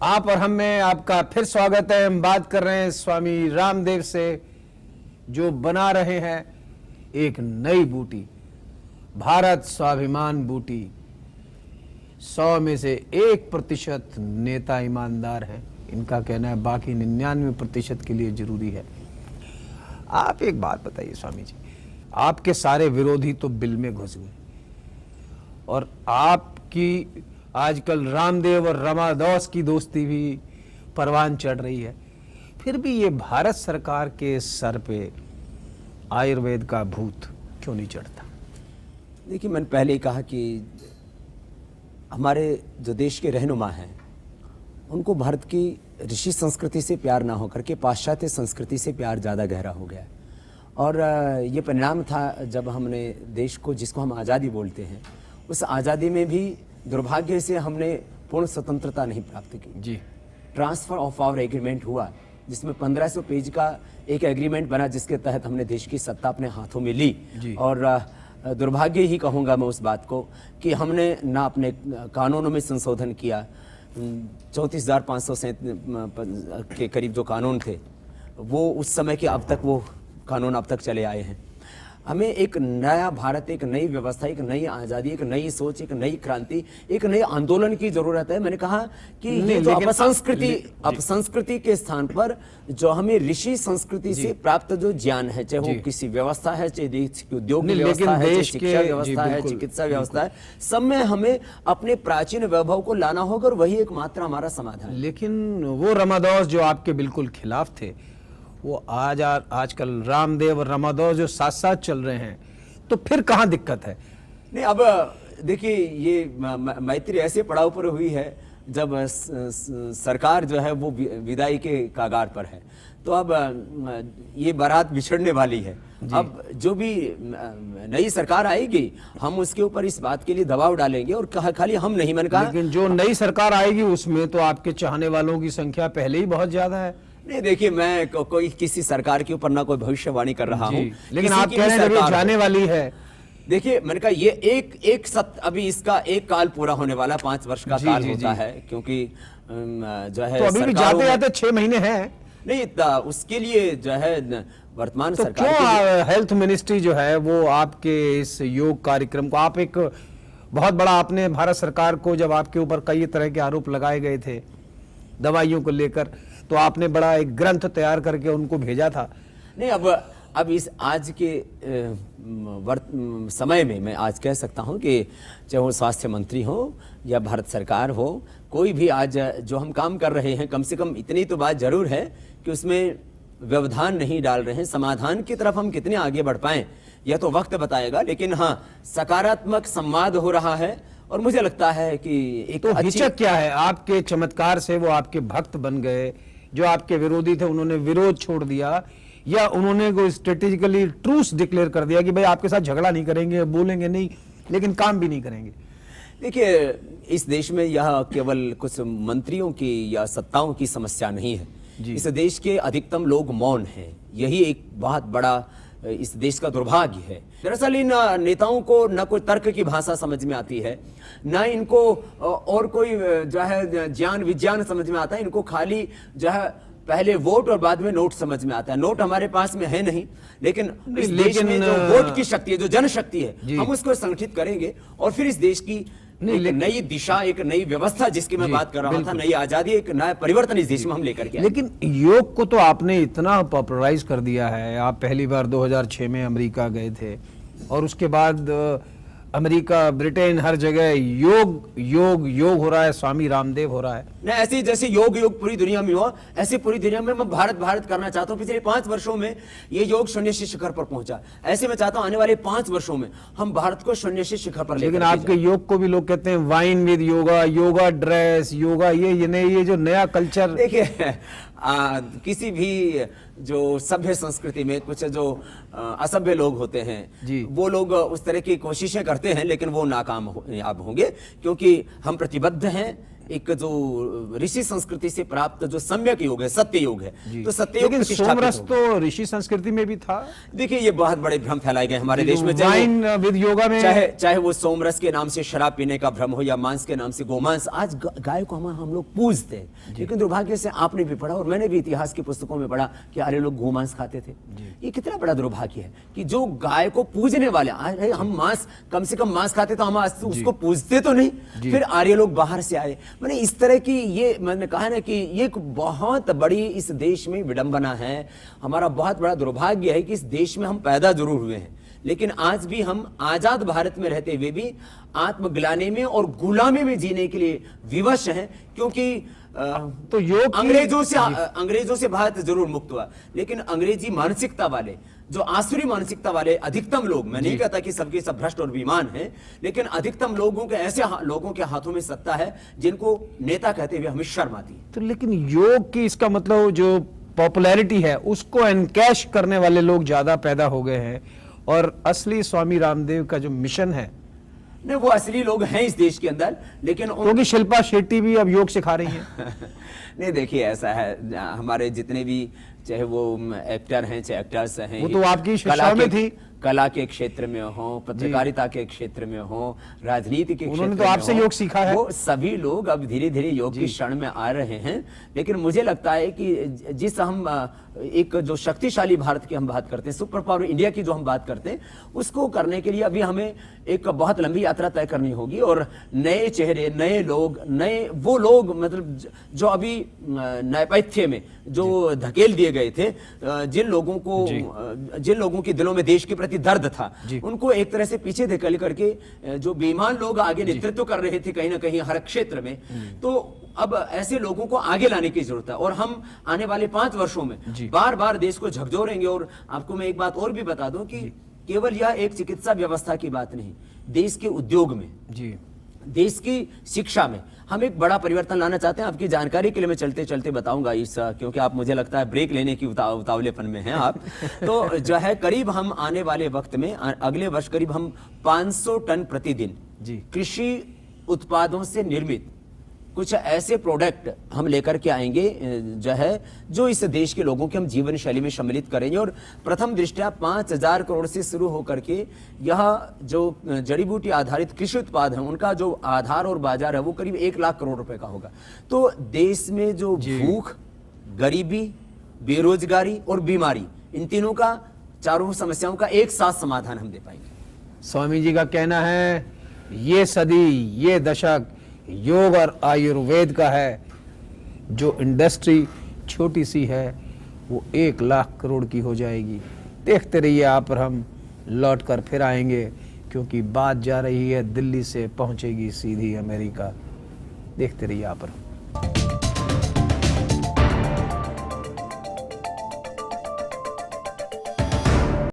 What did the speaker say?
आप और हम में आपका फिर स्वागत है। हम बात कर रहे हैं स्वामी रामदेव से, जो बना रहे हैं एक नई बूटी, भारत स्वाभिमान बूटी। 100 में से 1% नेता ईमानदार हैं, इनका कहना है, बाकी 99% के लिए जरूरी है। आप एक बात बताइए स्वामी जी, आपके सारे विरोधी तो बिल में घुस गए और आपकी आजकल रामदेव और रमादास की दोस्ती भी परवान चढ़ रही है, फिर भी ये भारत सरकार के सर पे आयुर्वेद का भूत क्यों नहीं चढ़ता? देखिए, मैंने पहले ही कहा कि हमारे जो देश के रहनुमा हैं उनको भारत की ऋषि संस्कृति से प्यार ना होकर के पाश्चात्य संस्कृति से प्यार ज़्यादा गहरा हो गया है। और ये परिणाम था जब हमने देश को, जिसको हम आज़ादी बोलते हैं, उस आज़ादी में भी दुर्भाग्य से हमने पूर्ण स्वतंत्रता नहीं प्राप्त की जी। ट्रांसफ़र ऑफ पावर एग्रीमेंट हुआ, जिसमें 1500 पेज का एक एग्रीमेंट बना, जिसके तहत हमने देश की सत्ता अपने हाथों में ली। और दुर्भाग्य ही कहूँगा मैं उस बात को कि हमने ना अपने कानूनों में संशोधन किया। 34,500 के करीब जो कानून थे वो उस समय के अब तक वो कानून अब तक चले आए हैं। हमें एक नया भारत, एक नई व्यवस्था, एक नई आज़ादी, एक नई सोच, एक नई क्रांति, एक नए आंदोलन की जरूरत है। मैंने कहा कि ये जो अपसंस्कृति के स्थान पर जो हमें ऋषि संस्कृति से प्राप्त जो ज्ञान है, चाहे वो किसी व्यवस्था है, चाहे देश की उद्योग व्यवस्था है, चाहे शिक्षा व्यवस्था है, चिकित्सा व्यवस्था है, सब में हमें अपने प्राचीन वैभव को लाना होगा और वही एकमात्र हमारा समाधान। लेकिन वो रमादास जो आपके बिल्कुल खिलाफ थे, वो आजकल रामदेव और रमादास जो साथ साथ चल रहे हैं, तो फिर कहाँ दिक्कत है? नहीं, अब देखिए, ये मैत्री ऐसे पड़ाव पर हुई है जब सरकार जो है वो विदाई के कागार पर है, तो अब ये बारात बिछड़ने वाली है। अब जो भी नई सरकार आएगी, हम उसके ऊपर इस बात के लिए दबाव डालेंगे। और खाली हम नहीं, मैंने कहा, लेकिन जो नई सरकार आएगी उसमें तो आपके चाहने वालों की संख्या पहले ही बहुत ज्यादा है। नहीं, देखिए, मैं कोई किसी सरकार के ऊपर ना कोई भविष्यवाणी कर रहा हूँ, लेकिन आप कह रहे हैं जब जाने वाली है। देखिए, मैंने कहा ये अभी इसका एक काल पूरा होने वाला, 5 वर्ष का काल होता है, क्योंकि जो है तो अभी भी जाते जाते 6 महीने हैं। नहीं, उसके लिए जो है वर्तमान तो सरकार क्यों हेल्थ मिनिस्ट्री जो है वो आपके इस योग कार्यक्रम को, आप एक बहुत बड़ा, आपने भारत सरकार को, जब आपके ऊपर कई तरह के आरोप लगाए गए थे दवाइयों को लेकर, तो आपने बड़ा एक ग्रंथ तैयार करके उनको भेजा था। नहीं, अब इस आज के समय में मैं आज कह सकता हूं कि चाहे वो स्वास्थ्य मंत्री हो या भारत सरकार हो, कोई भी आज जो हम काम कर रहे हैं, कम से कम इतनी तो बात जरूर है कि उसमें व्यवधान नहीं डाल रहे हैं। समाधान की तरफ हम कितने आगे बढ़ पाएं यह तो वक्त बताएगा, लेकिन हाँ, सकारात्मक संवाद हो रहा है। और मुझे लगता है कि एक तो हिचक क्या है? आपके चमत्कार से वो आपके भक्त बन गए, जो आपके विरोधी थे उन्होंने विरोध छोड़ दिया, या उन्होंने कोई स्ट्रेटेजिकली ट्रूस डिक्लेयर कर दिया कि भाई आपके साथ झगड़ा नहीं करेंगे, बोलेंगे नहीं, लेकिन काम भी नहीं करेंगे? देखिए, इस देश में यह केवल कुछ मंत्रियों की या सत्ताओं की समस्या नहीं है। इस देश के अधिकतम लोग मौन हैं, यही एक बहुत बड़ा इस देश का दुर्भाग्य है। दरअसल इन नेताओं को न कोई तर्क की भाषा समझ में आती है, न इनको और कोई जो है ज्ञान विज्ञान समझ में आता है। इनको खाली जो है पहले वोट और बाद में नोट समझ में आता है। नोट हमारे पास में है नहीं, लेकिन इस देश में जो वोट की शक्ति है, जो जनशक्ति है, हम उसको संगठित करेंगे और फिर इस देश की एक नई दिशा, एक नई व्यवस्था, जिसकी मैं बात कर रहा था, नई आजादी, एक नया परिवर्तन इस देश में हम लेकर के। लेकिन योग को तो आपने इतना पॉपुलराइज कर दिया है। आप पहली बार 2006 में अमेरिका गए थे और उसके बाद अमेरिका, ब्रिटेन, हर जगह योग योग योग हो रहा है, स्वामी रामदेव हो रहा है। नहीं, ऐसे जैसे योग पूरी दुनिया में हुआ, ऐसे पूरी दुनिया में मैं भारत करना चाहता हूँ। पिछले 5 वर्षों में ये योग शून्य शिखर पर पहुंचा, ऐसे मैं चाहता हूँ आने वाले 5 वर्षों में हम भारत को शून्य शिखर पर लेकर। लेकिन आपके योग को भी लोग कहते हैं wine with yoga, yoga dress, yoga ये जो नया कल्चर। देखिए, किसी भी जो सभ्य संस्कृति में कुछ जो असभ्य लोग होते हैं, वो लोग उस तरह की कोशिशें करते हैं, लेकिन वो नाकामयाब होंगे, क्योंकि हम प्रतिबद्ध हैं एक जो ऋषि संस्कृति से प्राप्त जो सम्यक योग है, सत्य योग है, तो सत्य योग लेकिन प्रतिष्ठापित सोमरस होगा। तो ऋषि संस्कृति में भी था। देखिए ये बहुत बड़े भ्रम फैलाए गए हमारे देश में, वाइन विद योगा में, चाहे वो सोमरस के नाम से शराब पीने का भ्रम हो या मांस के नाम से गोमांस। आज गाय को हम लोग पूजते हैं, लेकिन दुर्भाग्य से आपने भी पढ़ा और मैंने भी इतिहास की पुस्तकों में पढ़ा कि आर्य लोग गोमांस खाते थे। ये कितना बड़ा दुर्भाग्य है कि जो गाय को पूजने वाले, अरे हम मांस, कम से कम मांस खाते तो हम आज उसको पूजते तो नहीं, फिर आर्य लोग बाहर से आए। मैंने इस तरह की, ये मैंने कहा ना कि ये एक बहुत बड़ी इस देश में विडंबना है। हमारा बहुत बड़ा दुर्भाग्य है कि इस देश में हम पैदा जरूर हुए हैं, लेकिन आज भी हम आजाद भारत में रहते हुए भी आत्मग्लानि में और गुलामी में जीने के लिए विवश हैं, क्योंकि तो योग अंग्रेजों से भारत जरूर मुक्त हुआ, लेकिन अंग्रेजी मानसिकता वाले, जो आसुरी मानसिकता वाले अधिकतम लोग, मैं नहीं कहता कि सबके सब भ्रष्ट और बेईमान हैं, लेकिन अधिकतम लोगों के ऐसे लोगों के हाथों में सत्ता है जिनको नेता कहते हुए हमें शर्म आती है। तो लेकिन योग की, इसका मतलब जो पॉपुलैरिटी है उसको एनकैश करने वाले लोग ज्यादा पैदा हो गए हैं, और असली स्वामी रामदेव का जो मिशन है, नहीं वो असली लोग हैं इस देश के अंदर, लेकिन क्योंकि शिल्पा शेट्टी भी अब योग सिखा रही है। नहीं देखिए ऐसा है, हमारे जितने भी चाहे वो एक्टर हैं चाहे एक्टर्स हैं, वो तो आपकी शिक्षा में थी, कला के क्षेत्र में हो, पत्रकारिता के क्षेत्र में हो, राजनीति के क्षेत्र में हो, उन्होंने तो आपसे योग सीखा है। वो सभी लोग अब धीरे धीरे योग की शरण में आ रहे हैं। लेकिन मुझे लगता है कि जिस हम एक जो शक्तिशाली भारत की हम बात करते हैं, सुपर पावर इंडिया की जो हम बात करते हैं, उसको करने के लिए अभी हमें एक बहुत लंबी यात्रा तय करनी होगी, और नए चेहरे, नए लोग, नए वो लोग, मतलब जो अभी नैपथ्य में जो धकेल दिए गए थे, जिन लोगों के दिलों में देश के प्रति दर्द था, उनको एक तरह से पीछे धकेल करके जो बेईमान लोग आगे नेतृत्व कर रहे थे कहीं ना कहीं हर क्षेत्र में, तो अब ऐसे लोगों को आगे लाने की जरूरत है। और हम आने वाले 5 वर्षों में बार बार देश को झकझोरेंगे। और आपको मैं एक बात और भी बता दूं कि केवल यह एक चिकित्सा व्यवस्था की बात नहीं, देश के उद्योग में, देश की शिक्षा में हम एक बड़ा परिवर्तन लाना चाहते हैं। आपकी जानकारी के लिए मैं चलते चलते बताऊंगा इस, क्योंकि आप मुझे लगता है ब्रेक लेने की उतावलेपन में हैं आप। तो जो है करीब हम आने वाले वक्त में, अगले वर्ष करीब हम 500 टन प्रतिदिन कृषि उत्पादों से निर्मित कुछ ऐसे प्रोडक्ट हम लेकर के आएंगे जो है, जो इस देश के लोगों के हम जीवन शैली में सम्मिलित करेंगे। और प्रथम दृष्टया 5000 करोड़ से शुरू होकर के यह जो जड़ी बूटी आधारित कृषि उत्पाद हैं, उनका जो आधार और बाजार है वो करीब 1 लाख करोड़ रुपए का होगा। तो देश में जो भूख, गरीबी, बेरोजगारी और बीमारी, इन तीनों का, चारों समस्याओं का एक साथ समाधान हम दे पाएंगे। स्वामी जी का कहना है ये सदी, ये दशक योग और आयुर्वेद का है। जो इंडस्ट्री छोटी सी है वो 1 लाख करोड़ की हो जाएगी। देखते रहिए आप, और हम लौट कर फिर आएंगे, क्योंकि बात जा रही है दिल्ली से पहुंचेगी सीधी अमेरिका। देखते रहिए आप।